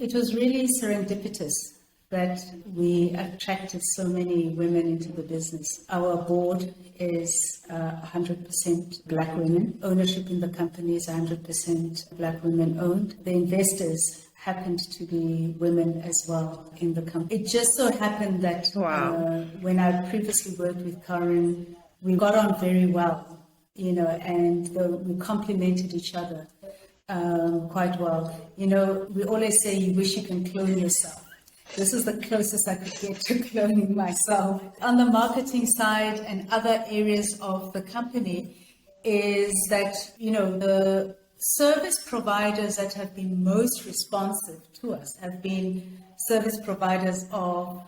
It was really serendipitous that we attracted so many women into the business. Our board is 100% Black women. Ownership in the company is 100% Black women owned. The investors happened to be women as well in the company. It just so happened that when I previously worked with Karen, we got on very well, and we complemented each other quite well. We always say you wish you can clone yourself. This is the closest I could get to cloning myself. On the marketing side and other areas of the company is that, the service providers that have been most responsive to us have been service providers of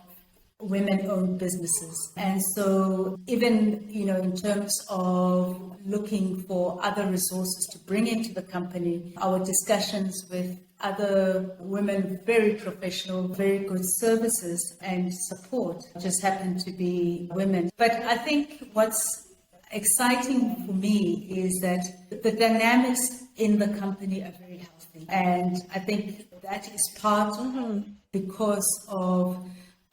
women-owned businesses. And so even, in terms of looking for other resources to bring into the company, our discussions with other women, very professional, very good services and support just happen to be women. But I think what's exciting for me is that the dynamics in the company are very healthy. And I think that is part because of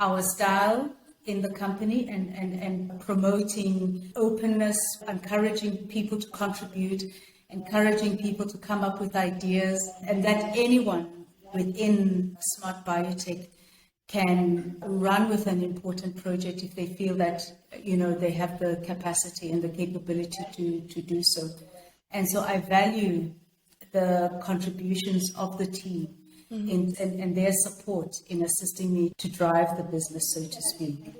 our style in the company and promoting openness, encouraging people to contribute, encouraging people to come up with ideas, and that anyone within Smart Biotech can run with an important project if they feel that, they have the capacity and the capability to do so. And so I value the contributions of the team and their support in assisting me to drive the business, so to speak.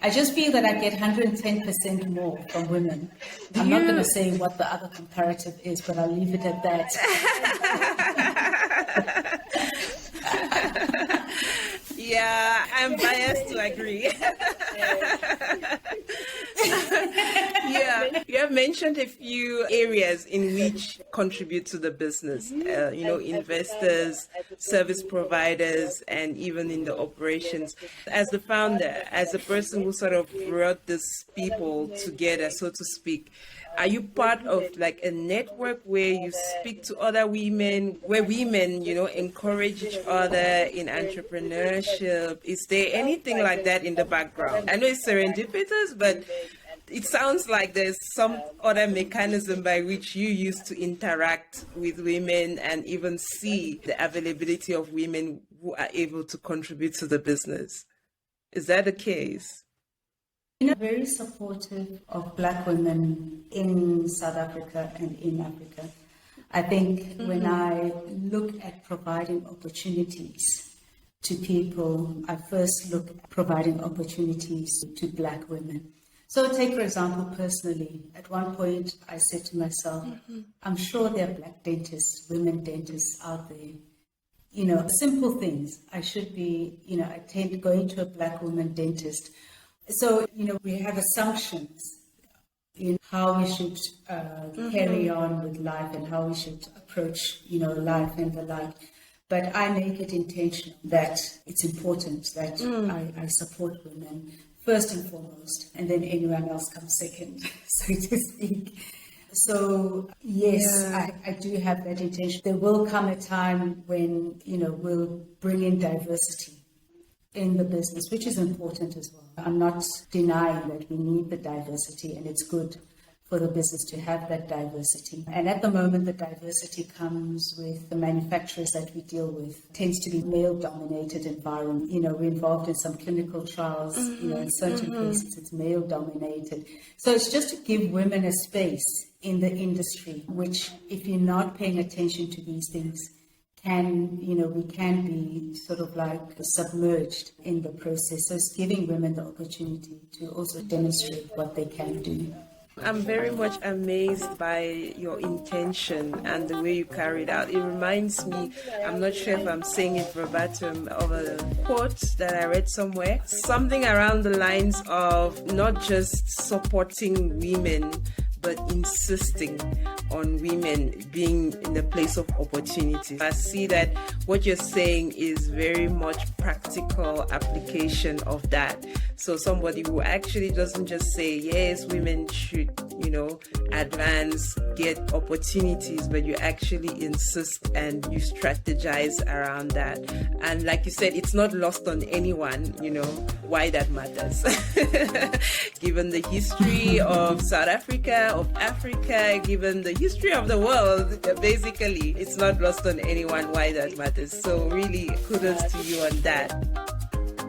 I just feel that I get 110% more from women. I'm not going to say what the other comparative is, but I'll leave it at that. Yeah, I'm biased to agree. Yeah, you have mentioned a few areas in which contribute to the business, investors, service providers, and even in the operations. As the founder, as the person who sort of brought these people together, so to speak, are you part of like a network where you speak to other women, where women, encourage each other in entrepreneurship? Is there anything like that in the background? I know it's serendipitous, but it sounds like there's some other mechanism by which you used to interact with women and even see the availability of women who are able to contribute to the business. Is that the case? Very supportive of Black women in South Africa and in Africa. I think when I look at providing opportunities to people, I first look at providing opportunities to Black women. So take, for example, personally, at one point I said to myself, I'm sure there are Black dentists, women dentists out there. Simple things. I should be, I tend to go into a Black woman dentist. So, we have assumptions in how we should carry on with life and how we should approach, life and the like. But I make it intentional that it's important that I support women first and foremost, and then anyone else comes second, so to speak. So, yes, I do have that intention. There will come a time when, we'll bring in diversity in the business, which is important as well. I'm not denying that we need the diversity, and it's good for the business to have that diversity. And at the moment, the diversity comes with the manufacturers that we deal with. It tends to be male-dominated environment. We're involved in some clinical trials. In certain cases, it's male-dominated. So it's just to give women a space in the industry, which, if you're not paying attention to these things, we can be sort of like submerged in the process. So it's giving women the opportunity to also demonstrate what they can do. I'm very much amazed by your intention and the way you carry it out. It reminds me, I'm not sure if I'm saying it verbatim, of a quote that I read somewhere. Something around the lines of not just supporting women, but insisting on women being in the place of opportunity. I see that what you're saying is very much practical application of that. So somebody who actually doesn't just say, yes, women should, advance, get opportunities, but you actually insist and you strategize around that. And like you said, it's not lost on anyone, why that matters. Given the history of South Africa, of Africa, given the history of the world, basically, it's not lost on anyone why that matters. So really, kudos to you on that.